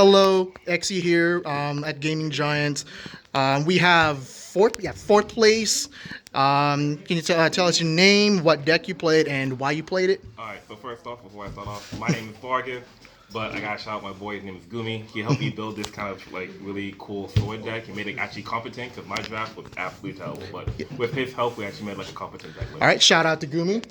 Hello, Exy here at Gaming Giants. We have fourth place. Can you tell us your name, what deck you played, and why you played it? Alright, so first off, before I start off, my name is Vargas, but I gotta shout out my boy, his name is Gumi. He helped me build this kind of like really cool sword deck. He made it actually competent because my draft was absolutely terrible, but with his help, we actually made like a competent deck. All right, shout out to Gumi.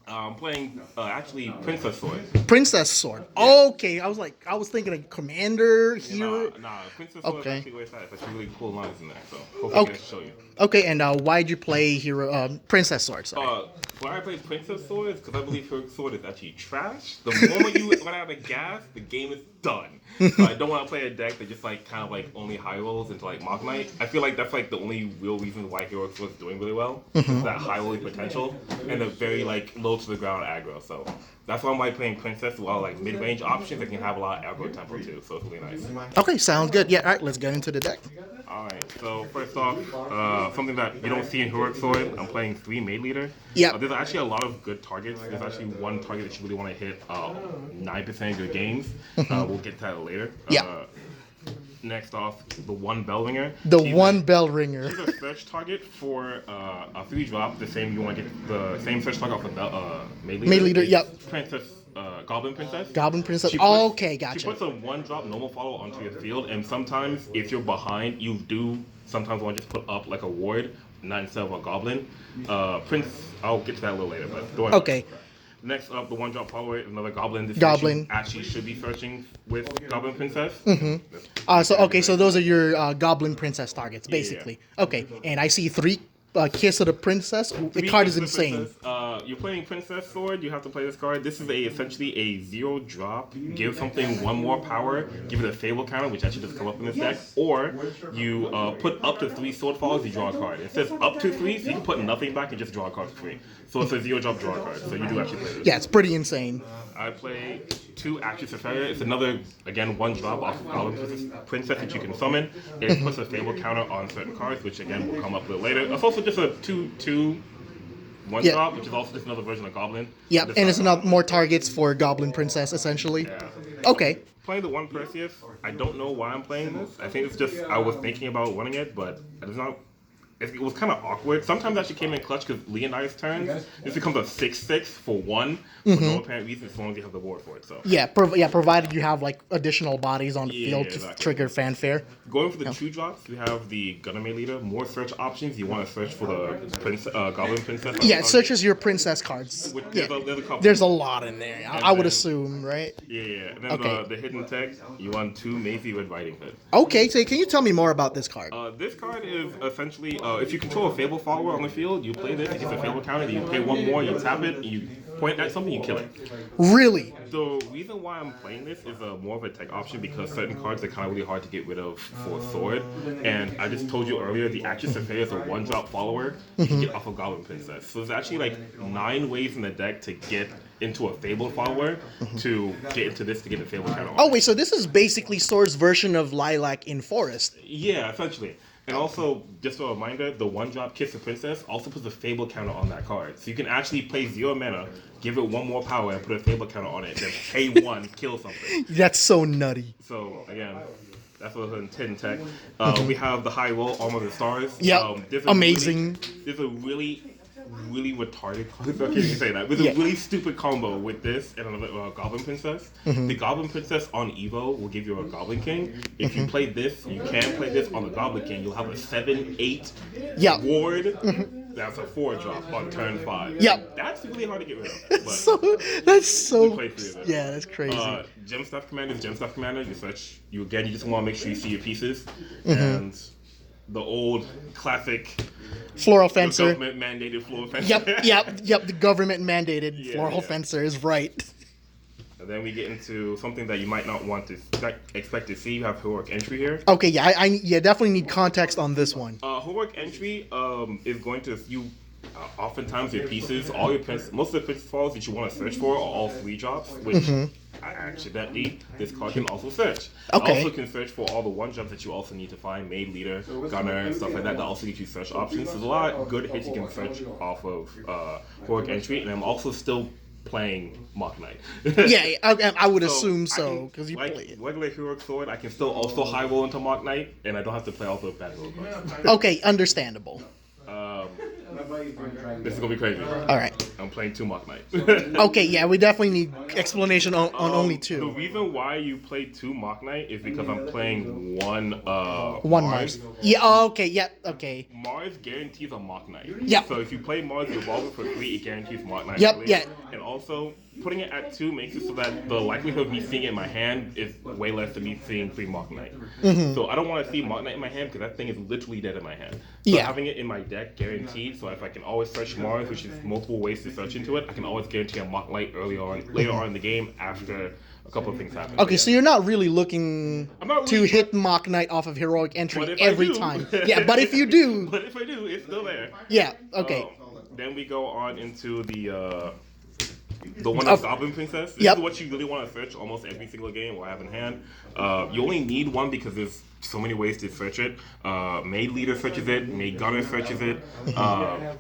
I'm playing actually Princess Sword. Princess Sword. Okay, I was thinking of Commander, Hero. Princess Sword is Okay. actually where it's at. It's actually really cool lines in there, so hopefully I Okay. can show you. Okay, and why'd you play Hero Princess Sword? Sorry. Why I play Princess Sword is because I believe her sword is actually trash. The moment you run out of gas, the game is done. So I don't want to play a deck that just like kind of like only high rolls into like Mach Knight. I feel like that's like the only real reason why Heroic Sword is doing really well. Is that high rolling potential and a very like low to the ground aggro. So that's why I'm like playing Princess. While like mid range options, that can have a lot of aggro tempo too. So it's really nice. Okay, sounds good. Yeah, all right, let's get into the deck. Alright, so first off, something that you don't see in Heroic Sword, I'm playing 3 Maid Leader. Yeah. There's actually a lot of good targets. There's actually one target that you really want to hit 9% of your games. We'll get to that later. Yeah. Next off, the 1 Bell Ringer. The one bell ringer. She's a search target for a 3-drop. The same you want to get the same search target off of Maid Leader. Maid Leader, It's yep. Goblin Princess. Goblin Princess. She puts- Okay, gotcha. She puts a 1-drop normal follow onto your field, and sometimes if you're behind, you do sometimes want to just put up like a ward, not instead of a goblin. I'll get to that a little later, but don't worry. Okay. Next up, the 1-drop follower is another goblin. This Goblin. section actually should be searching with Goblin Princess. So those are your Goblin Princess targets, basically. Okay, and I see 3 Kiss of the Princess. The card is insane. You're playing Princess Sword. You have to play this card. This is essentially a 0-drop. Give something 1 more power. Give it a Fable counter, which actually doesn't come up in this deck. Or you put up to 3 sword falls. You draw a card. It says up to 3, so you can put nothing back and just draw a card for free. So it's a 0-drop draw card. So you do actually play this. Yeah, it's pretty insane. I play 2 Actress Superior. It's another, again, 1-drop off of Goblin Princess that you can summon. It puts a Fable counter on certain cards, which again will come up a little later. It's also just a 2/2 1-drop, which is also just another version of Goblin. Yep, and it's another more targets for Goblin Princess, essentially. Yeah. Okay. Playing the 1 Perseus, I don't know why I'm playing this. I think it's just I was thinking about running it, but it's not. It was kind of awkward. Sometimes it actually came in clutch because Leonidas turns. This becomes a 6/6 for 1 for no apparent reason as long as you have the board for it. So Yeah, provided you have like additional bodies on the field to exactly. trigger fanfare. going for the 2-drops, we have the Gunner Maid Leader. More search options. You want to search for the Goblin Princess. Yeah, it searches your princess cards. There's a couple. There's a lot in there. I would assume, right? Yeah. And then Okay. the hidden tech, you want 2 Maisie Red Riding Hood. Okay, so can you tell me more about this card? This card is essentially, if you control a Fable follower on the field, you play this, it gets a Fable counter, you pay 1 more, you tap it, you point at something, you kill it. Really? The reason why I'm playing this is more of a tech option because certain cards are kind of really hard to get rid of for Sword. And I just told you earlier, the Actress Superior is a 1-drop follower you can get off of Goblin Princess. So there's actually like 9 ways in the deck to get into a Fable follower to get into this to get a Fable counter. Oh wait, so this is basically Sword's version of Lilac in Forest. Yeah, essentially. And also, just a reminder, the 1-drop Kiss the Princess also puts a Fable counter on that card. So you can actually play 0 mana, give it 1 more power, and put a Fable counter on it, then pay 1, kill something. That's so nutty. So, again, that's what's in hidden tech. We have the high roll, Armor of the Stars. Yep, amazing. There's a really retarded combo. I can't even say that. There's a really stupid combo with this and another Goblin Princess. The Goblin Princess on Evo will give you a Goblin King. If you play this, you can play this on the Goblin King. You'll have a 7/8 ward. That's a 4-drop on turn 5. Yep. That's really hard to get rid of. But That's so. play 3 of them. Yeah, that's crazy. Gem Stuff Commander is Gem Stuff Commander. You just want to make sure you see your pieces. And the old classic Floral Fencer. government mandated floral fencer. Yep. The government mandated floral yeah. fencer is right. And then we get into something that you might not want to expect to see. You have heroic entry here. Okay, yeah, I definitely need context on this one. Heroic entry is going to oftentimes your pieces, most of the princess falls that you want to search for are all 3-drops, which accidentally this card can also search. Okay. Also can search for all the 1-drops that you also need to find, Maid Leader, Gunner, and stuff like that. That also gives you search options. There's a lot of good hits you can search off of heroic entry, and I'm also still playing Mach Knight. Yeah, I would assume I so can- because you like play it. regular Heroic Sword, I can still also high roll into Mach Knight, and I don't have to play also bad roll cards. Okay, understandable. This is gonna be crazy. All right. I'm playing 2 Mach Knight. Okay, yeah, we definitely need explanation on only The 2. reason why you play 2 Mach Knight is because I'm playing one One Mars. Yeah. Okay. Yeah. Okay. Mars guarantees a Mach Knight. Yep. So if you play Mars, you evolve it for 3, it guarantees Mach Knight. Yep, Really. yeah. And also, putting it at 2 makes it so that the likelihood of me seeing it in my hand is way less than me seeing 3 Mach Knight. So I don't want to see Mach Knight in my hand because that thing is literally dead in my hand. So Yeah. having it in my deck guaranteed, so if I can always search Mars, which is multiple ways to search into it, I can always guarantee a Mach Knight later on in the game after a couple of things happen. Okay, so you're not really looking I'm not to really- hit Mach Knight off of heroic But entry if I every do- time. Yeah, but if you do, But if I do, it's still there. yeah. Okay. Then we go on into the one that's Goblin Princess. This Yep. is what you really want to search almost every single game or have in hand. You only need one because there's so many ways to search it. Maid Leader searches it, Maid Gunner searches it.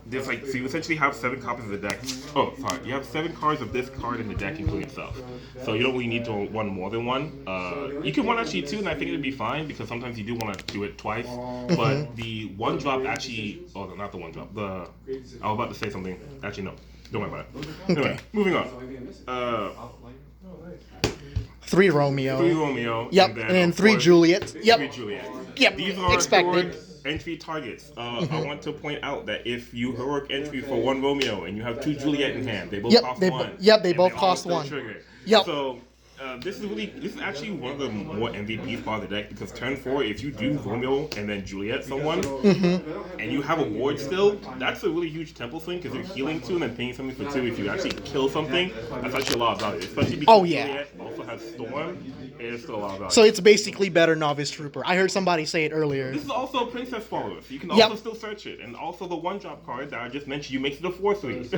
There's like, so you essentially have 7 copies of the deck. Oh, sorry. You have 7 cards of this card in the deck, including itself. So you don't really need to one more than one. You can one actually 2, and I think it'd be fine because sometimes you do want to do it twice. But the 1-drop actually, oh, no, not the 1-drop. I was about to say something. Actually, no. Don't worry about it. Anyway, moving on. 3 Romeo. 3 Romeo. Yep, and then of 3 course, Juliet. 3 Yep. Juliet. Yep, These are expected. heroic entry targets. I want to point out that if you heroic entry for 1 Romeo and you have 2 Juliet in hand, they both Yep, cost they 1. they and both all cost still 1. Trigger. Yep. So this is actually one of the more MVP part of the deck because turn 4, if you do Romeo and then Juliet someone, and you have a ward still, that's a really huge temple swing because you're healing 2 and then paying something for 2. If you actually kill something, that's actually a lot of value. Especially because Oh, yeah. Juliet also has Storm, it is still a lot of value. So it's basically better Novice Trooper. I heard somebody say it earlier. This is also a Princess Follower, so you can Yep. also still search it. And also the 1-drop card that I just mentioned, you make it a 4/3.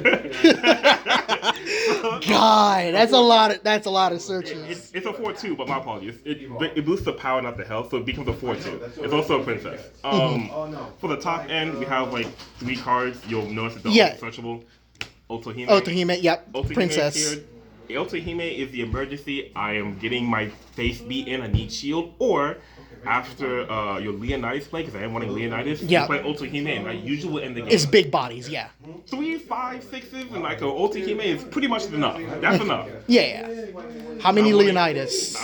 God, that's a lot. That's a lot of searches. It's a 4/2, but my apologies. It boosts the power, not the health, so it becomes a 4/2. It's also a princess. For the top end, we have like 3 cards. You'll notice that they're all searchable. Otohime. Otohime, yep. Otohime Princess. is here. Otohime is the emergency. I am getting my face beat in. I need shield. Or after your Leonidas play, because I am running Leonidas, Yeah. you play Otohime, and I usually will end the game. It's big bodies, yeah. 3, 5, 6s, and like a Otohime is pretty much enough. That's enough. Yeah. How many Leonidas?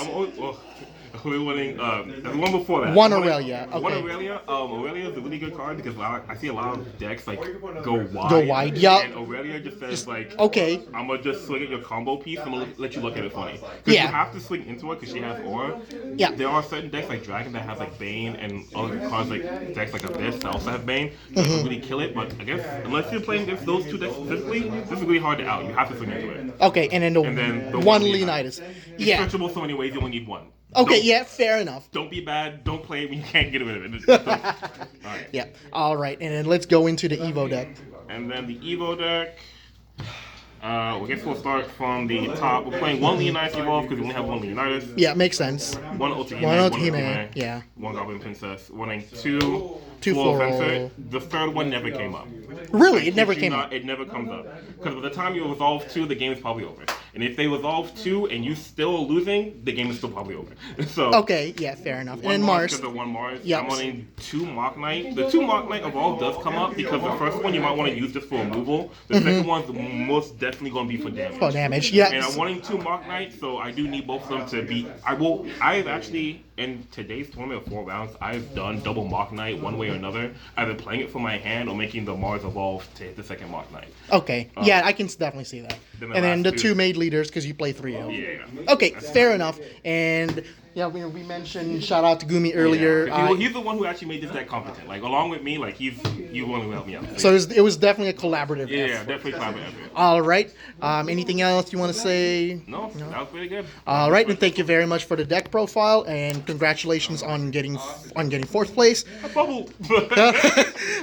We're winning. The one before that. One Aurelia. One Okay. Aurelia. Aurelia is a really good card because I see a lot of decks like go wide. Go wide, yup. And Aurelia just says like, Okay. I'm gonna just swing at your combo piece. I'm gonna let you look at it funny. Because Yeah. you have to swing into it because she has aura. Yeah. There are certain decks like Dragon that have like Bane and other cards like decks like Abyss that also have Bane. That can really kill it. But I guess unless you're playing against those 2 decks specifically, this is really hard to out. You have to swing into it. Okay, and then the one Leonidas. Leonidas. It's Yeah. searchable so many ways. You only need 1. Okay, Don't- yeah, fair enough. Don't be bad. Don't play it when you can't get rid of it. Alright. Yeah. All right, and then let's go into the Evo deck. And then the Evo deck. I guess we'll start from the top. We're playing 1 Leonidas Evolve because we only have 1 Leonidas. Yeah, makes sense. 1 Otohime. One 1 Otohime, yeah. 1 Goblin Princess. Running 2 Two Floral Floral. Fencer. The third one never came up. Really, it never Kid you came not, up. It never comes up. Because by the time you resolve 2, the game is probably over. And if they resolve 2 and you still are losing, the game is still probably over. So Okay, yeah, fair enough. And then Mars. Because of 1 Mars. Yep. I'm running 2 Mach Knight. The 2 Mach Knight Evolve does come up because the first one you might want to use just for removal. The second one's most definitely going to be for damage. For damage, yeah. And I'm running 2 Mach Knights, so I do need both of them to be. I've actually, in today's tournament of 4 rounds, I've done double Mach Knight one way or another, either playing it for my hand or making the Mars Evolve to hit the second Mach Knight. Okay, yeah, I can definitely see that. Then the And then last the two- 2 Maid Leaders because you play 3 of. Yeah. Okay, fair enough. And yeah, we mentioned shout out to Gumi earlier. Yeah. He's the one who actually made this deck competent. Like along with me, like he's the one who helped me out. So it was definitely a collaborative yeah, effort. definitely collaborative effort. All right. Anything else you want to say? No, that was pretty good. All right, and thank you very much for the deck profile, and congratulations on getting 4th place. I bubbled.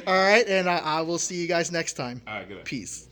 All right, and I will see you guys next time. All right, good. Peace.